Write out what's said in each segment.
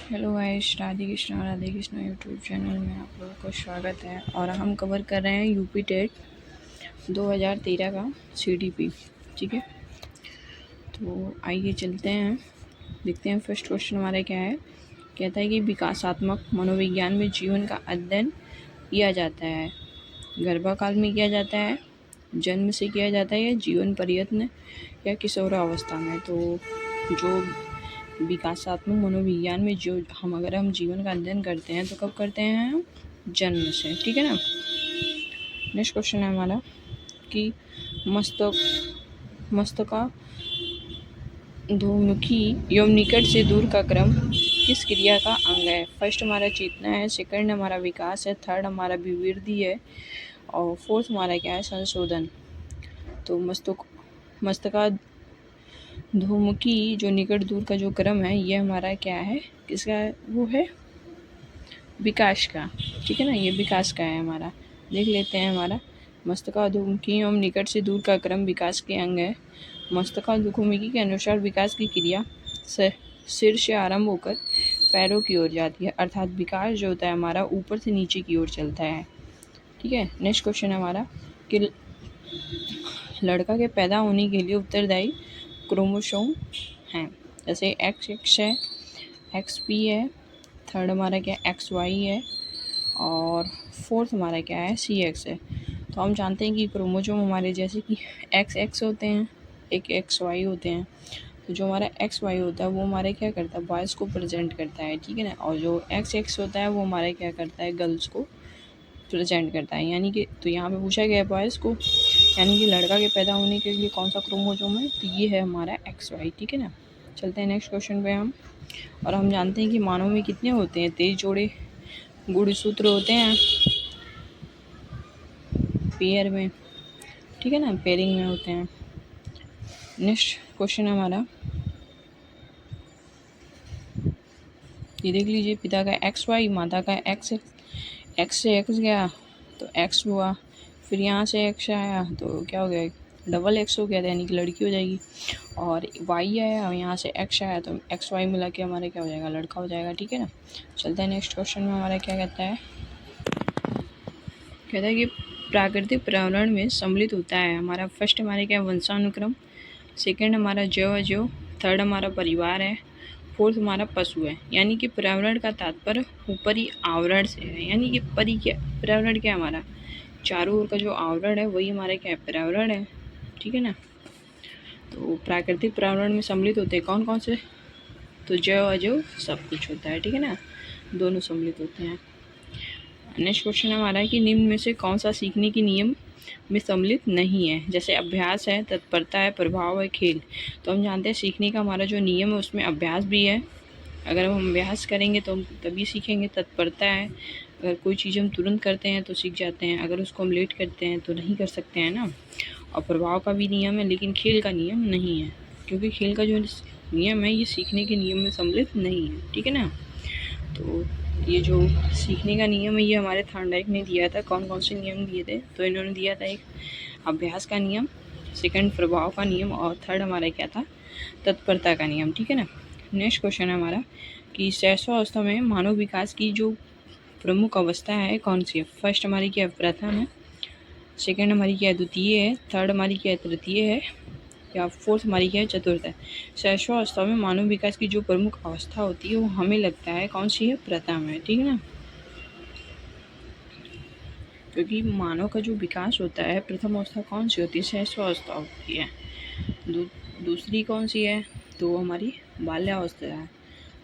Hello guys, Radhe Krishna YouTube channel में आप लोगों को स्वागत है। और हम कवर कर रहे हैं यूपी टेट 2013 का सीडीपी। ठीक है, तो आइए चलते हैं, देखते हैं फर्स्ट क्वेश्चन हमारा क्या है। कहता है कि विकासात्मक मनोविज्ञान में जीवन का अध्ययन किया जाता है, गर्भाकाल में किया जाता है, जन्म से किया जाता है, या जीवन प्रयत्न या किशोरावस्था में। तो जो विकासात्मक मनोविज्ञान में जो अगर हम जीवन का अध्ययन करते हैं तो कब करते हैं हम? जन्म से। ठीक है ना। नेक्स्ट क्वेश्चन है हमारा कि मस्तकाधोमुखी एवं निकट से दूर का क्रम किस क्रिया का अंग है? फर्स्ट हमारा चेतना है, सेकंड हमारा विकास है, थर्ड हमारा विवृद्धि है, और फोर्थ हमारा क्या है? संशोधन। तो मस्तकाधोमुखी जो निकट दूर का जो क्रम है, ये हमारा क्या है? किसका? वो है विकास का। ठीक है ना, ये विकास का है हमारा। देख लेते हैं हमारा मस्तकाधोमुखी एवं निकट से दूर का क्रम विकास के अंग है। मस्तकाधोमुखी के अनुसार विकास की क्रिया सिर से आरंभ होकर पैरों की ओर जाती है, अर्थात विकास जो होता है हमारा ऊपर से नीचे की ओर चलता है। ठीक है। नेक्स्ट क्वेश्चन है हमारा कि लड़का के पैदा होने के लिए उत्तरदायी क्रोमोसोम हैं। जैसे XX है, XP है, थर्ड हमारा क्या XY है, और फोर्थ हमारा क्या है? CX है। तो हम जानते हैं कि क्रोमोसोम हमारे जैसे कि XX होते हैं, एक XY होते हैं। तो जो हमारा XY होता है वो हमारे क्या करता है? बॉयज़ को प्रेजेंट करता है। ठीक है ना। और जो XX होता है वो हमारे क्या करता है? गर्ल्स को प्रेजेंट करता है। यानी कि तो यहाँ पे पूछा गया है बॉयज़ को, यानी कि लड़का के पैदा होने के लिए कौन सा क्रोमोसोम है? तो ये है हमारा XY। ठीक है ना। चलते हैं नेक्स्ट क्वेश्चन पे हम। और हम जानते हैं कि मानव में कितने होते हैं? 23 जोड़े गुणसूत्र होते हैं पेयर में। ठीक है ना, पेयरिंग में होते हैं। नेक्स्ट क्वेश्चन हमारा, ये देख लीजिए, पिता का XY, माता का X से X गया तो X हुआ, फिर यहाँ से X आया तो क्या हो गया? डबल X हो गया, यानी कि लड़की हो जाएगी। और Y आया और यहाँ से X आया तो XY मिला के हमारे क्या हो जाएगा? लड़का हो जाएगा। ठीक है ना। चलते हैं नेक्स्ट क्वेश्चन में। हमारा क्या कहता है कि प्राकृतिक पर्यावरण में सम्मिलित होता है हमारा। फर्स्ट हमारे क्या? वंशानुक्रम, सेकंड हमारा जैव अजैव, थर्ड हमारा परिवार है, फोर्थ हमारा पशु है। यानी कि पर्यावरण का तात्पर्य ऊपरी आवरण से है। यानी कि पर्यावरण क्या हमारा? चारों ओर का जो आवरण है वही हमारे क्या है? पर्यावरण है। ठीक है ना। तो प्राकृतिक पर्यावरण में सम्मिलित होते हैं कौन कौन से? तो जैव अजैव सब कुछ होता है। ठीक है ना, दोनों सम्मिलित होते हैं। नेक्स्ट क्वेश्चन हमारा है कि निम्न में से कौन सा सीखने के नियम में सम्मिलित नहीं है? जैसे अभ्यास है, तत्परता है, प्रभाव है, खेल। तो हम जानते हैं सीखने का हमारा जो नियम है उसमें अभ्यास भी है। अगर हम अभ्यास करेंगे तो हम तभी सीखेंगे। तत्परता है, अगर कोई चीज़ हम तुरंत करते हैं तो सीख जाते हैं, अगर उसको हम लेट करते हैं तो नहीं कर सकते हैं ना। और प्रभाव का भी नियम है, लेकिन खेल का नियम नहीं है, क्योंकि खेल का जो नियम है ये सीखने के नियम में सम्मिलित नहीं है। ठीक है ना। तो ये जो सीखने का नियम है ये हमारे थॉर्नडाइक ने दिया था। कौन कौन से नियम दिए थे? तो इन्होंने दिया था एक अभ्यास का नियम, सेकंड प्रभाव का नियम, और थर्ड हमारा क्या था? तत्परता का नियम। ठीक है ना। नेक्स्ट क्वेश्चन है हमारा कि शैशवावस्था में मानव विकास की जो प्रमुख अवस्था है कौन सी है? फर्स्ट हमारी क्या? प्रथम है, सेकंड हमारी क्या? द्वितीय है, थर्ड हमारी क्या? तृतीय है, या फोर्थ हमारी क्या है? चतुर्थ है। शैशवावस्था में मानव विकास की जो प्रमुख अवस्था होती है वो हमें लगता है कौन सी है? प्रथम है। ठीक है ना, क्योंकि मानव का जो विकास होता है प्रथम अवस्था कौन सी होती है? शैशवावस्था होती है। दूसरी कौन सी है? तो वो हमारी बाल्यावस्था है।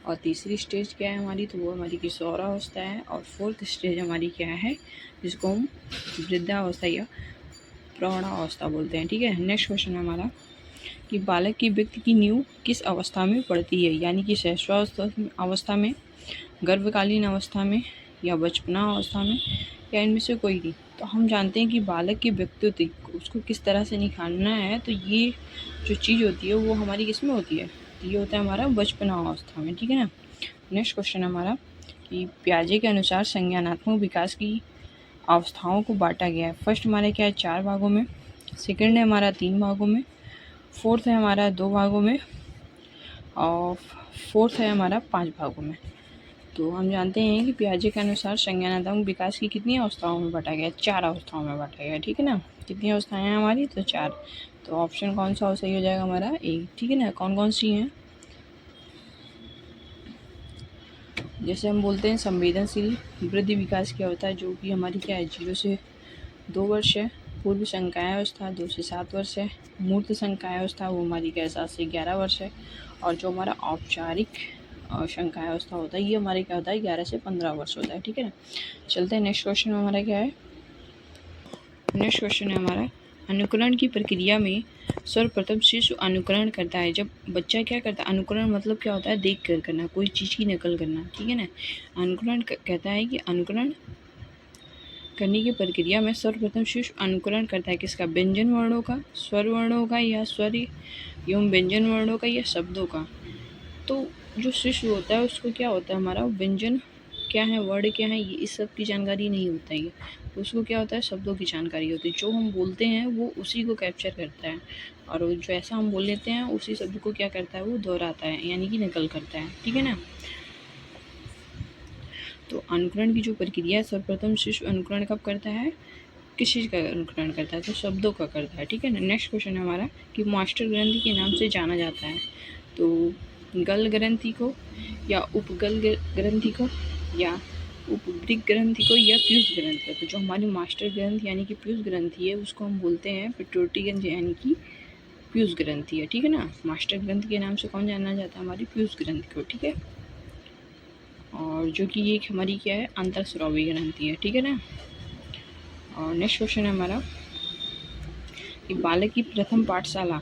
और तीसरी स्टेज क्या है हमारी? तो वो हमारी किशोरावस्था है। और फोर्थ स्टेज हमारी क्या है? जिसको हम वृद्धावस्था या प्रौढ़ावस्था बोलते हैं। ठीक है। नेक्स्ट क्वेश्चन है हमारा कि बालक की व्यक्ति की नींव किस अवस्था में पड़ती है? यानी कि शैशवावस्था में, गर्भकालीन अवस्था में, या बचपना अवस्था में, या इनमें से कोई नहीं। तो हम जानते हैं कि बालक की व्यक्तित्व उसको किस तरह से निखारना है, तो ये जो चीज़ होती है वो हमारी किस में होती है? तो ये होता है हमारा बचपना अवस्था में। ठीक है ना। नेक्स्ट क्वेश्चन हमारा कि पियाजे के अनुसार संज्ञानात्मक विकास की अवस्थाओं को बांटा गया है। फर्स्ट हमारे क्या है? 4 भागों में, सेकंड है हमारा 3 भागों में, फोर्थ है हमारा 2 भागों में, और फोर्थ है हमारा 5 भागों में। तो हम जानते हैं कि पियाजे के अनुसार संज्ञानात्मक विकास की कितनी अवस्थाओं में बांटा गया? 4 अवस्थाओं में बांटा गया, ठीक है ना। कितनी अवस्थाएं हैं हमारी? तो 4। तो ऑप्शन कौन सा सही हो जाएगा हमारा? ए, ठीक है ना। कौन कौन सी हैं? जैसे हम बोलते हैं संवेदनशील वृद्धि विकास की अवस्था, जो कि हमारी क्या है? 0 से 2 वर्ष है। पूर्व संकाय अवस्था 2 से 7 वर्ष है। मूर्त संकाय अवस्था वो हमारी क्या है? 7 से 11 वर्ष है। और जो हमारा औपचारिक संकाय अवस्था होता है ये हमारे क्या होता है? 11 से 15 वर्ष होता है, ठीक है ना। चलते हैं नेक्स्ट क्वेश्चन में। हमारा क्या है? नेक्स्ट क्वेश्चन है हमारा, अनुकरण की प्रक्रिया में सर्वप्रथम शिशु अनुकरण करता है। जब बच्चा क्या करता है? अनुकरण मतलब क्या होता है? देख कर करना, कोई चीज़ की नकल करना, ठीक है ना। अनुकरण कहता है कि अनुकरण करने की प्रक्रिया में सर्वप्रथम शिशु अनुकरण करता है किसका? व्यंजन वर्णों का, स्वर वर्णों का, या स्वर एवं व्यंजन वर्णों का, या शब्दों का। तो जो शिशु होता है उसको क्या होता है? हमारा व्यंजन क्या है, वर्ड क्या है, ये इस सब की जानकारी नहीं होता है। उसको क्या होता है? शब्दों की जानकारी होती है। जो हम बोलते हैं वो उसी को कैप्चर करता है, और जो ऐसा हम बोल लेते हैं उसी शब्द को क्या करता है? वो दोहराता है, यानी कि नकल करता है, ठीक है ना। तो अनुकरण की जो प्रक्रिया है, सर्वप्रथम शिशु अनुकरण कब करता है? किस चीज़ का अनुकरण करता है? तो शब्दों का करता है, ठीक है ना। नेक्स्ट क्वेश्चन है हमारा कि मास्टर ग्रंथि के नाम से जाना जाता है। तो गल ग्रंथि को, या उपगल ग्रंथि को, या उपवृक्क ग्रंथि को, या पीयूष ग्रंथि को। तो जो हमारी मास्टर ग्रंथि यानी कि पीयूष ग्रंथि है उसको हम बोलते हैं पिट्यूटरी ग्रंथि यानी कि पीयूष ग्रंथि है, ठीक है ना। मास्टर ग्रंथि के नाम से कौन जाना जाता है? हमारी पीयूष ग्रंथि को, ठीक है। और जो कि ये हमारी क्या है? अंतःस्रावी ग्रंथि है, ठीक है ना। और नेक्स्ट क्वेश्चन है हमारा कि बालक की प्रथम पाठशाला।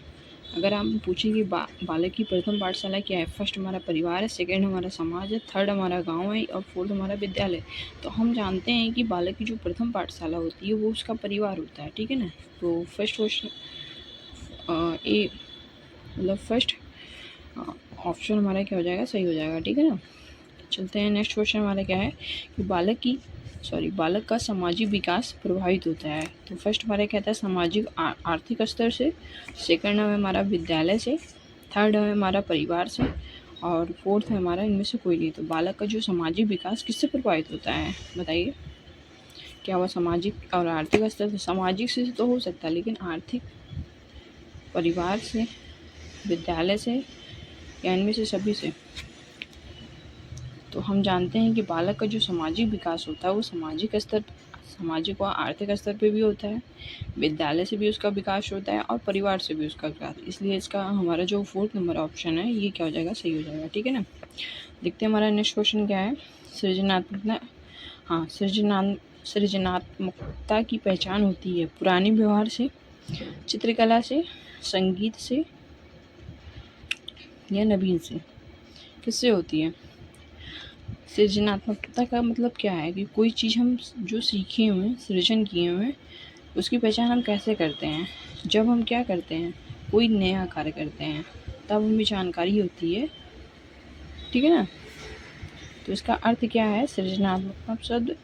अगर हम पूछें कि बालक की प्रथम पाठशाला क्या है? फर्स्ट हमारा परिवार है, सेकंड हमारा समाज है, थर्ड हमारा गांव है, और फोर्थ हमारा विद्यालय। तो हम जानते हैं कि बालक की जो प्रथम पाठशाला होती है वो उसका परिवार होता है, ठीक है ना। तो फर्स्ट क्वेश्चन ए मतलब फर्स्ट ऑप्शन हमारा क्या हो जाएगा? सही हो जाएगा, ठीक है ना। चलते हैं नेक्स्ट क्वेश्चन हमारा क्या है कि बालक का सामाजिक विकास प्रभावित होता है। तो फर्स्ट हमारा कहता है सामाजिक आर्थिक स्तर से, सेकंड है हमारा विद्यालय से, थर्ड है हमारा परिवार से, और फोर्थ है हमारा इनमें से कोई नहीं। तो बालक का जो सामाजिक विकास किससे प्रभावित होता है? बताइए। क्या हुआ? सामाजिक और आर्थिक स्तर से। सामाजिक से तो हो सकता है, लेकिन आर्थिक, परिवार से, विद्यालय से, या इनमें से सभी से। तो हम जानते हैं कि बालक का जो सामाजिक विकास होता है वो सामाजिक व आर्थिक स्तर पे भी होता है, विद्यालय से भी उसका विकास होता है, और परिवार से भी उसका विकास। इसलिए इसका हमारा जो फोर्थ नंबर ऑप्शन है ये क्या हो जाएगा? सही हो जाएगा, ठीक है ना। देखते हैं हमारा नेक्स्ट क्वेश्चन क्या है। सृजनात्मकता की पहचान होती है पुराने व्यवहार से, चित्रकला से, संगीत से, या नवीन से। किससे होती है? सृजनात्मकता का मतलब क्या है कि कोई चीज़ हम जो सीखे हुए हैं, सृजन किए हुए हैं, उसकी पहचान हम कैसे करते हैं? जब हम क्या करते हैं? कोई नया कार्य करते हैं, तब हमें जानकारी होती है, ठीक है ना। तो इसका अर्थ क्या है? सृजनात्मक शब्द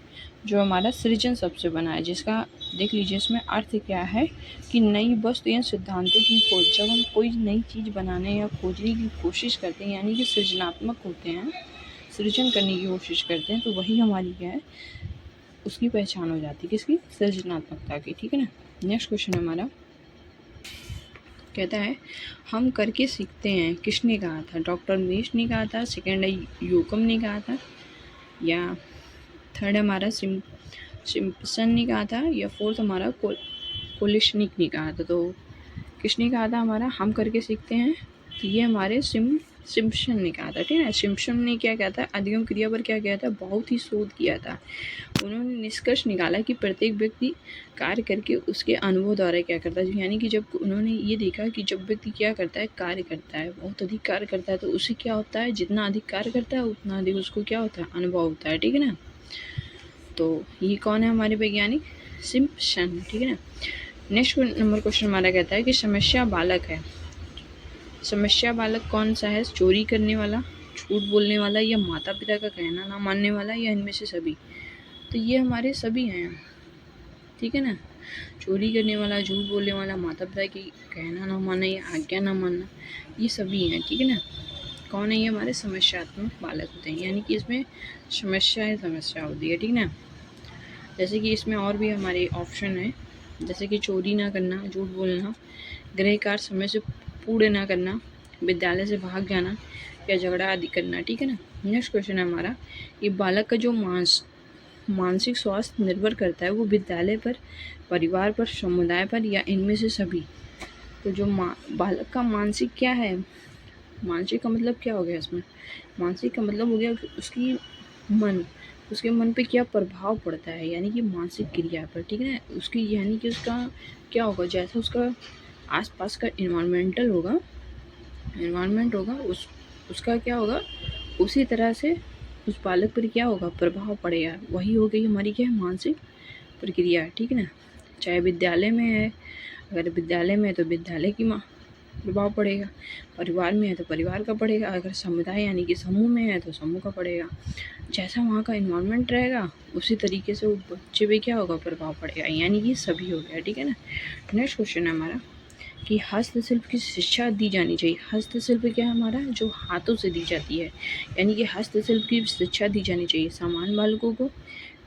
जो हमारा सृजन शब्द से बना है, जिसका देख लीजिए इसमें अर्थ क्या है कि नई वस्तु या सिद्धांतों की खोज। जब हम कोई नई चीज़ बनाने या खोजने की कोशिश करते हैं, यानी कि सृजनात्मक होते हैं, सृजन करने की कोशिश करते हैं, तो वही हमारी क्या है? उसकी पहचान हो जाती है, किसकी? सृजनात्मकता की, ठीक है ना। नेक्स्ट क्वेश्चन हमारा कहता है हम करके सीखते हैं, किसने कहा था? डॉक्टर मेश ने कहा था, सेकंड है यूकम ने कहा था, या थर्ड हमारा सिम्पसन ने कहा था, या फोर्थ हमारा कोलिशनिक ने कहा था। तो किसने कहा था हमारा हम करके सीखते हैं? तो ये हमारे सिम्पसन ने कहा था, ठीक है। सिम्पसन ने क्या कहा था? अधिगम क्रिया पर क्या किया था? बहुत ही शोध किया था। उन्होंने निष्कर्ष निकाला कि प्रत्येक व्यक्ति कार्य करके उसके अनुभव द्वारा क्या करता है, यानी कि जब उन्होंने ये देखा कि जब व्यक्ति क्या करता है? कार्य करता है, बहुत अधिक कार्य करता है, तो उसे क्या होता है? जितना अधिक कार्य करता है उतना अधिक उसको क्या होता है? अनुभव होता है, ठीक है ना। तो ये कौन है? हमारे वैज्ञानिक सिम्पसन, ठीक है ना। नेक्स्ट नंबर क्वेश्चन हमारा कहता है कि समस्या बालक है। समस्या बालक कौन सा है? चोरी करने वाला, झूठ बोलने वाला, या माता पिता का कहना ना मानने वाला, या इनमें से सभी। तो ये हमारे सभी हैं, ठीक है ना। चोरी करने वाला, झूठ बोलने वाला, माता पिता की कहना ना मानना या आज्ञा ना मानना, ये सभी हैं, ठीक है ना। कौन है ये हमारे समस्यात्मक बालक होते हैं, यानी कि इसमें समस्या होती है, ठीक ना। जैसे कि इसमें और भी हमारे ऑप्शन है, जैसे कि चोरी ना करना, झूठ बोलना, गृह कार्य समय से पूर्ण ना करना, विद्यालय से भाग जाना या झगड़ा आदि करना, ठीक है ना। नेक्स्ट क्वेश्चन है हमारा, ये बालक का जो मानसिक स्वास्थ्य निर्भर करता है वो विद्यालय पर, परिवार पर, समुदाय पर या इनमें से सभी। तो जो बालक का मानसिक क्या है, मानसिक का मतलब क्या हो गया इसमें, मानसिक का मतलब हो गया उसके मन पे क्या प्रभाव पड़ता है, यानी कि मानसिक क्रिया पर, ठीक है ना। उसकी यानी कि उसका क्या होगा, जैसा उसका आसपास का इन्वायरमेंट होगा उसका क्या होगा, उसी तरह से उस बालक पर क्या होगा, प्रभाव पड़ेगा। वही हो गई हमारी क्या है, मानसिक प्रक्रिया, ठीक है ना। चाहे विद्यालय में है, अगर विद्यालय में है तो विद्यालय की प्रभाव पड़ेगा, परिवार में है तो परिवार का पड़ेगा, अगर समुदाय यानी कि समूह में है तो समूह का पड़ेगा। जैसा वहाँ का इन्वायरमेंट रहेगा उसी तरीके से वो बच्चे पे क्या होगा, प्रभाव पड़ेगा, यानी कि सभी हो गया, ठीक है ना। नेक्स्ट क्वेश्चन है हमारा कि हस्तशिल्प की शिक्षा दी जानी चाहिए। हस्तशिल्प क्या है हमारा, जो हाथों से दी जाती है, यानी कि हस्तशिल्प की शिक्षा दी जानी चाहिए सामान्य बालकों को,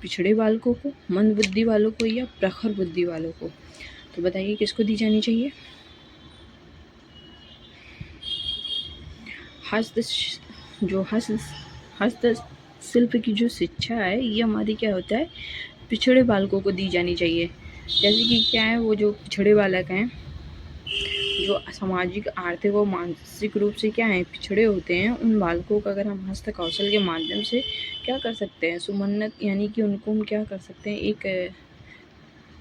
पिछड़े बालकों को, मंद बुद्धि वालों को या प्रखर बुद्धि वालों को। तो बताइए किसको दी जानी चाहिए। हस्तशिल्प की जो शिक्षा है ये हमारी क्या होता है, पिछड़े बालकों को दी जानी चाहिए। जैसे कि क्या है, वो जो पिछड़े बालक हैं, जो सामाजिक, आर्थिक और मानसिक रूप से क्या है, पिछड़े होते हैं, उन बालकों का अगर हम हस्त कौशल के माध्यम से क्या कर सकते हैं, सुमन्नत, यानी कि उनको हम क्या कर सकते हैं, एक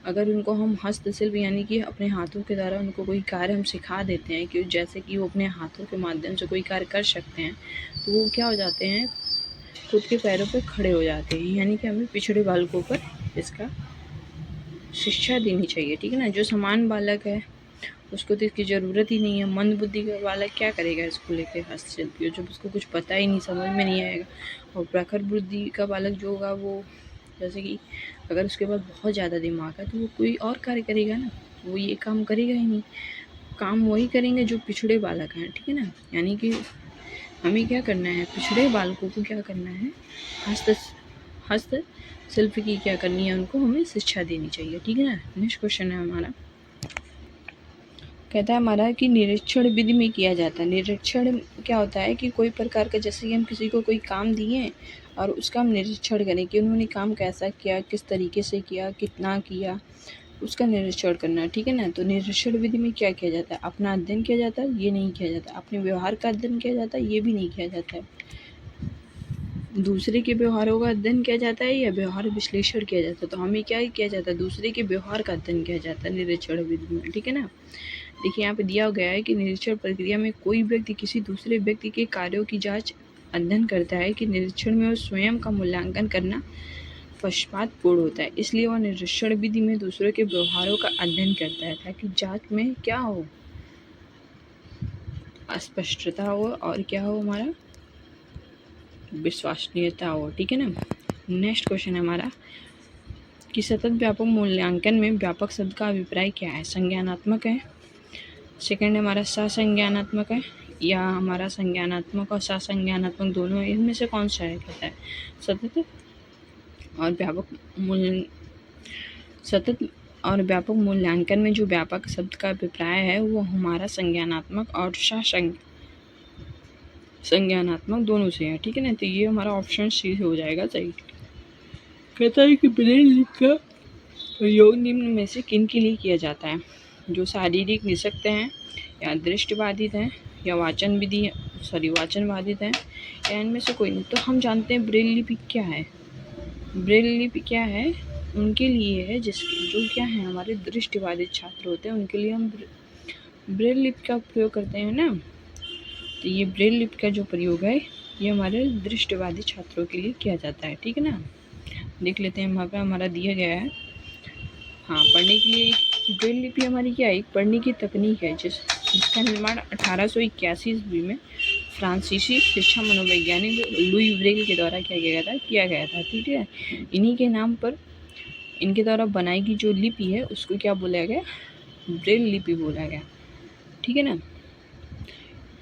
अगर उनको हम हस्तशिल्प यानी कि अपने हाथों के द्वारा उनको कोई कार्य हम सिखा देते हैं, कि जैसे कि वो अपने हाथों के माध्यम से कोई कार्य कर सकते हैं, तो वो क्या हो जाते हैं, खुद के पैरों पर खड़े हो जाते हैं। यानी कि हमें पिछड़े बालकों पर इसका शिक्षा देनी चाहिए, ठीक है ना। जो समान बालक है उसको तो इसकी ज़रूरत ही नहीं है। मंद बुद्धि का बालक क्या करेगा इसको लेकर, हस्तशिल्प, जब उसको कुछ पता ही नहीं, समझ में नहीं आएगा। और प्रखर बुद्धि का बालक जो होगा वो, जैसे कि अगर उसके पास बहुत ज़्यादा दिमाग है तो वो कोई और कार्य करेगा ना, वो ये काम करेगा ही नहीं, काम वही करेंगे जो पिछड़े बालक हैं, ठीक है ना। यानी कि हमें क्या करना है, पिछड़े बालकों को क्या करना है, हस्तशिल्प की क्या करनी है, उनको हमें शिक्षा देनी चाहिए, ठीक है ना। नेक्स्ट क्वेश्चन है हमारा, कहता है हमारा कि निरीक्षण विधि में किया जाता है। निरीक्षण क्या होता है कि कोई प्रकार का, जैसे कि हम किसी को कोई काम दिए और उसका हम निरीक्षण करें कि उन्होंने काम कैसा किया, किस तरीके से किया, कितना किया, उसका निरीक्षण करना, ठीक है ना। तो निरीक्षण विधि में क्या किया जाता है, अपना अध्ययन किया जाता है, ये नहीं किया जाता। अपने व्यवहार का अध्ययन किया जाता है, ये भी नहीं किया जाता है। दूसरे के व्यवहारों का अध्ययन किया जाता है या व्यवहार विश्लेषण किया जाता है। तो हमें क्या किया जाता है, दूसरे के व्यवहार का अध्ययन किया जाता है निरीक्षण विधि में, ठीक है ना। देखिए यहाँ पे दिया गया है कि निरीक्षण प्रक्रिया में कोई व्यक्ति किसी दूसरे व्यक्ति के कार्यों की जांच अध्ययन करता है कि निरीक्षण में वो स्वयं का मूल्यांकन करना पक्षपातपूर्ण होता है, इसलिए वह निरीक्षण विधि में दूसरों के व्यवहारों का अध्ययन करता है ताकि जांच में क्या हो, अस्पष्टता हो और क्या हो, हमारा विश्वसनीयता हो, ठीक है ना। नेक्स्ट क्वेश्चन है हमारा कि सतत व्यापक मूल्यांकन में व्यापक शब्द का अभिप्राय क्या है, संज्ञानात्मक है, सेकंड हमारा ससंज्ञानात्मक है, या हमारा संज्ञानात्मक और ससंज्ञानात्मक दोनों, इनमें से कौन सा है, कहता है सतत और व्यापक मूल्यांकन में जो व्यापक शब्द का अभिप्राय है वो हमारा संज्ञानात्मक और संज्ञानात्मक दोनों से है, ठीक है ना। तो ये हमारा ऑप्शन सी हो जाएगा सही। कहता है कि ब्रेल लिपि का प्रयोग निम्न में से किन के लिए किया जाता है, जो शारीरिक निःशक्त हैं या दृष्टिबाधित हैं या वाचन बाधित हैं, या इनमें से कोई नहीं। तो हम जानते हैं ब्रेल लिपि क्या है, ब्रेल लिपि क्या है, उनके लिए है जिसके जो क्या है, हमारे दृष्टिबाधित छात्र होते हैं, उनके लिए हम ब्रेल लिपि का प्रयोग करते हैं ना। तो ये ब्रेल लिपि का जो प्रयोग है ये हमारे दृष्टिबाधित छात्रों के लिए किया जाता है, ठीक है ना। देख लेते हैं वहाँ पर हमारा दिया गया है। हाँ, पढ़ने के लिए ब्रेल लिपि हमारी क्या है, एक पढ़ने की तकनीक है जिसका निर्माण 1881 ईस्वी में फ्रांसीसी शिक्षा मनोवैज्ञानिक लुई ब्रेल के द्वारा किया गया था, ठीक है। इन्हीं के नाम पर इनके द्वारा बनाई गई जो लिपि है उसको क्या बोला गया, ब्रेल लिपि बोला गया, ठीक है ना।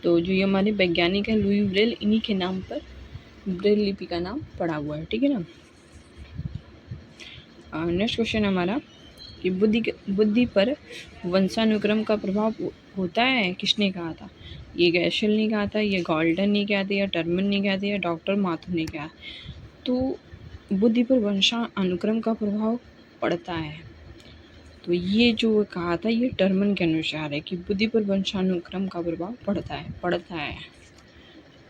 तो जो ये हमारे वैज्ञानिक हैं लुई ब्रेल, इन्हीं के नाम पर ब्रेल लिपि का नाम पड़ा हुआ है। ठीक है ना। नेक्स्ट क्वेश्चन हमारा कि बुद्धि पर वंशानुक्रम का प्रभाव होता है, किसने कहा था? ये गैशल ने कहा था, ये गॉल्डन ने कहा था, या टर्मन ने कहा था, या डॉक्टर माथुर ने कहा? तो बुद्धि पर वंशानुक्रम का प्रभाव पड़ता है, तो ये जो कहा था ये टर्मन के अनुसार है कि बुद्धि पर वंशानुक्रम का प्रभाव पड़ता है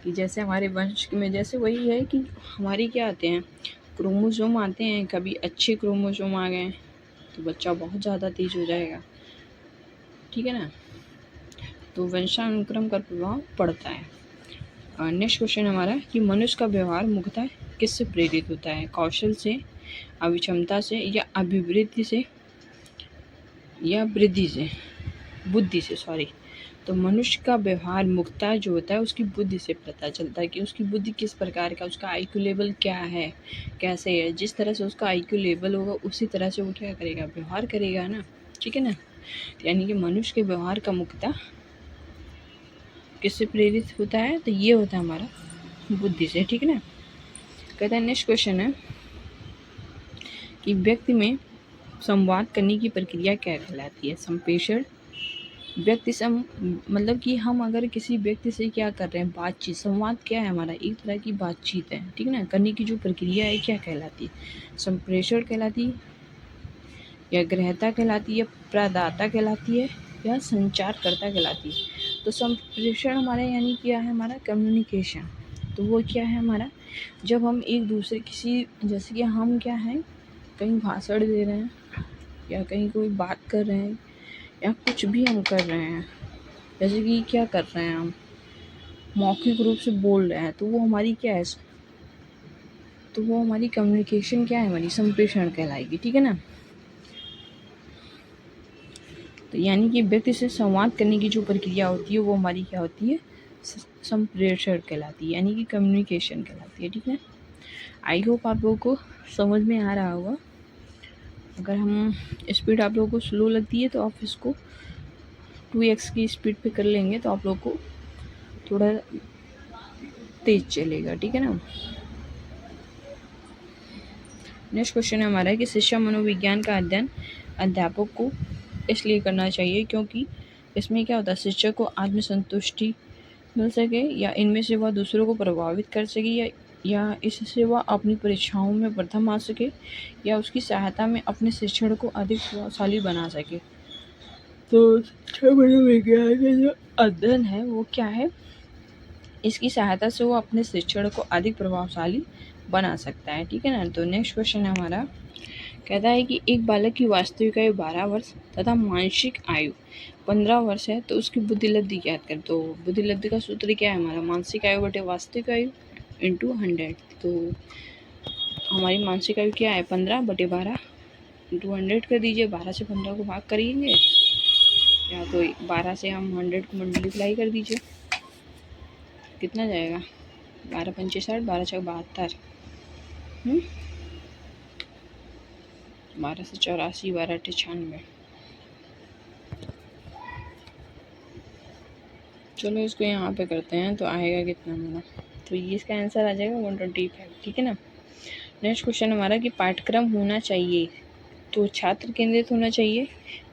कि जैसे हमारे वंश में जैसे वही है कि हमारी क्या आते हैं, क्रोमोसोम आते हैं, कभी अच्छे क्रोमोसोम आ गए तो बच्चा बहुत ज़्यादा तेज हो जाएगा। ठीक है ना। तो वंशानुक्रम का प्रभाव पड़ता है। नेक्स्ट क्वेश्चन हमारा कि मनुष्य का व्यवहार मुख्यतः किससे प्रेरित होता है? कौशल से, अभिक्षमता से, या अभिवृद्धि से, या बुद्धि से सॉरी। तो मनुष्य का व्यवहार मुख्यतः जो होता है उसकी बुद्धि से पता चलता है कि उसकी बुद्धि किस प्रकार का, उसका आईक्यू लेवल क्या है, कैसे है। जिस तरह से उसका आईक्यू लेवल होगा उसी तरह से वो क्या करेगा, व्यवहार करेगा ना। ठीक है ना। यानी कि मनुष्य के व्यवहार का मुख्यतः किससे प्रेरित होता है? तो ये होता है हमारा बुद्धि से। ठीक है ना। कहते हैं नेक्स्ट क्वेश्चन है कि व्यक्ति में संवाद करने की प्रक्रिया क्या कहलाती है? संप्रेषण, मतलब कि हम अगर किसी व्यक्ति से क्या कर रहे हैं, बातचीत, संवाद क्या है हमारा, एक तरह की बातचीत है। ठीक है ना। करने की जो प्रक्रिया है क्या कहलाती है? संप्रेषण कहलाती है, या ग्रहता कहलाती है, या प्रदाता कहलाती है, या संचारकर्ता कहलाती है? तो संप्रेषण हमारा यानी क्या है, हमारा कम्युनिकेशन। तो वो क्या है हमारा, जब हम एक दूसरे किसी, जैसे कि हम क्या है कहीं भाषण दे रहे हैं, या कहीं कोई बात कर रहे हैं, या कुछ भी हम कर रहे हैं, जैसे कि क्या कर रहे हैं हम मौखिक रूप से बोल रहे हैं, तो वो हमारी क्या है, तो वो हमारी कम्युनिकेशन क्या है, हमारी संप्रेषण कहलाएगी। ठीक है ना। तो यानी कि व्यक्ति से संवाद करने की जो प्रक्रिया होती है वो हमारी क्या होती है, संप्रेषण कहलाती है, यानी कि कम्युनिकेशन कहलाती है। ठीक है। आई होप आप लोगों को समझ में आ रहा होगा। अगर हम स्पीड आप लोगों को स्लो लगती है तो आप इसको 2x की स्पीड पे कर लेंगे तो आप लोग को थोड़ा तेज चलेगा। ठीक है ना। नेक्स्ट क्वेश्चन है हमारा कि शिक्षा मनोविज्ञान का अध्ययन अध्यापक को इसलिए करना चाहिए क्योंकि इसमें क्या होता है, शिक्षक को आत्मसंतुष्टि मिल सके, या इनमें से वह दूसरों को प्रभावित कर सके, या इससे वह अपनी परीक्षाओं में प्रथम आ सके, या उसकी सहायता में अपने शिक्षण को अधिक प्रभावशाली बना सके। तो शिक्षा मनोविज्ञान का जो अध्ययन है वो क्या है, इसकी सहायता से वो अपने शिक्षण को अधिक प्रभावशाली बना सकता है। ठीक है ना। तो नेक्स्ट क्वेश्चन है हमारा, कहता है कि एक बालक की वास्तविक आयु 12 वर्ष तथा मानसिक आयु 15 वर्ष है, तो उसकी बुद्धिलब्धि ज्ञात कर। तो बुद्धिलब्धि का सूत्र क्या है हमारा, मानसिक आयु बटे वास्तविक आयु इंटू 100। तो हमारी मानसिक आयु क्या है, 15 बटे 12 इंटू 100 कर दीजिए। 12 से 15 को भाग करेंगे, या तो 12 से हम 100 को मल्टीप्लाई कर दीजिए, कितना जाएगा, 12 पंचे 60, 12 छः 72, 12 से 84, 12 अट्ठे 96। चलो इसको यहाँ पे करते हैं तो आएगा कितना हमारा, तो ये इसका आंसर आ जाएगा 125। ठीक है ना। नेक्स्ट क्वेश्चन हमारा कि पाठ्यक्रम होना चाहिए तो छात्र केंद्रित होना चाहिए,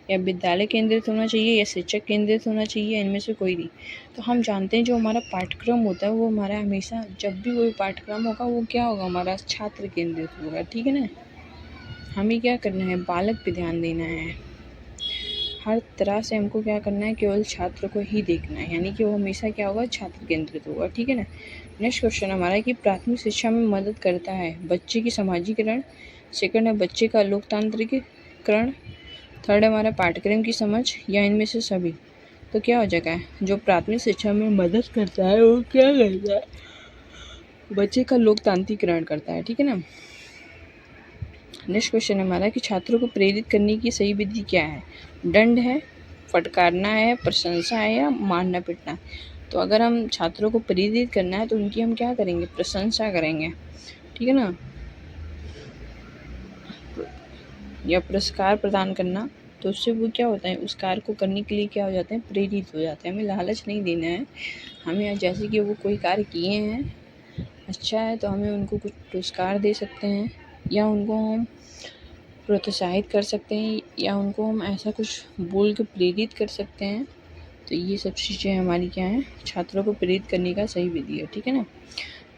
या विद्यालय केंद्रित होना चाहिए, या शिक्षक केंद्रित होना चाहिए, इनमें से कोई नहीं। तो हम जानते हैं जो हमारा पाठ्यक्रम होता है वो हमारा हमेशा, जब भी कोई पाठ्यक्रम होगा वो क्या होगा, हमारा छात्र केंद्रित होगा। ठीक है ना। हमें क्या करना है, बालक पे ध्यान देना है, हर तरह से हमको क्या करना है, केवल छात्र को ही देखना है, यानी कि वो हमेशा क्या होगा, छात्र केंद्रित होगा। ठीक है ना। नेक्स्ट क्वेश्चन हमारा कि प्राथमिक शिक्षा में मदद करता है बच्चे की समाजीकरण, सेकंड है बच्चे का लोकतांत्रिकरण, थर्ड है हमारा पाठ्यक्रम की समझ, या इनमें से सभी। तो क्या हो जाएगा, जो प्राथमिक शिक्षा में मदद करता है वो क्या करता है, बच्चे का लोकतांत्रिकरण करता है। ठीक है ना। नेक्स्ट क्वेश्चन हमारा कि छात्रों को प्रेरित करने की सही विधि क्या है, दंड है, फटकारना है, प्रशंसा है, या मारना पीटना। तो अगर हम छात्रों को प्रेरित करना है तो उनकी हम क्या करेंगे, प्रशंसा करेंगे। ठीक है ना। या पुरस्कार प्रदान करना, तो उससे वो क्या होता है, उस कार्य को करने के लिए क्या हो जाते हैं, प्रेरित हो जाते हैं। हमें लालच नहीं देना है, हमें जैसे कि वो कोई कार्य किए हैं अच्छा है तो हमें उनको कुछ पुरस्कार दे सकते हैं, या उनको हम प्रोत्साहित कर सकते हैं, या उनको हम ऐसा कुछ बोल के प्रेरित कर सकते हैं। तो ये सब चीज़ें हमारी क्या है, छात्रों को प्रेरित करने का सही विधि है, ठीक है ना।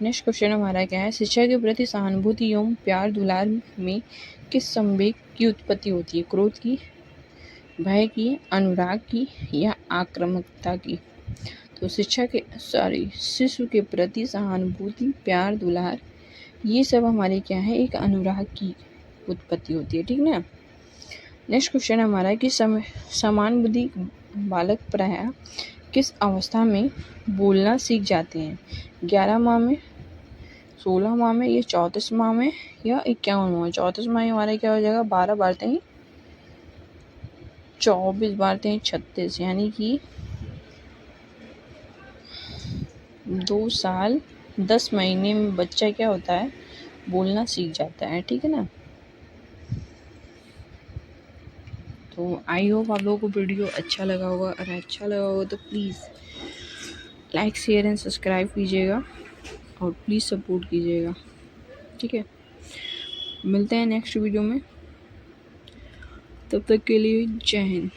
नेक्स्ट क्वेश्चन हमारा क्या है, शिक्षा के प्रति सहानुभूति एवं प्यार दुलार में किस संवेग की उत्पत्ति होती है, क्रोध की, भय की, अनुराग की, या आक्रामकता की। तो शिशु के प्रति सहानुभूति, प्यार दुलार, ये सब हमारे क्या है, एक अनुराग की उत्पत्ति होती है, ठीक ना। नेक्स्ट क्वेश्चन हमारा है कि समान बुद्धि बालक प्रायः किस अवस्था में बोलना सीख जाते हैं, 11 माह में, 16 माह में, या 34 माह में, या 51 माह में। 34 माह हमारा क्या हो जाएगा, 12 बारते हैं 24 बारते हैं 36, यानी कि 2 साल 10 महीने में बच्चा क्या होता है, बोलना सीख जाता है, ठीक है ना। तो आई होप आप लोगों को वीडियो अच्छा लगा होगा, अगर अच्छा लगा होगा तो please like share and subscribe कीजिएगा और प्लीज़ सपोर्ट कीजिएगा, ठीक है। मिलते हैं नेक्स्ट वीडियो में, तब तक के लिए जय हिंद।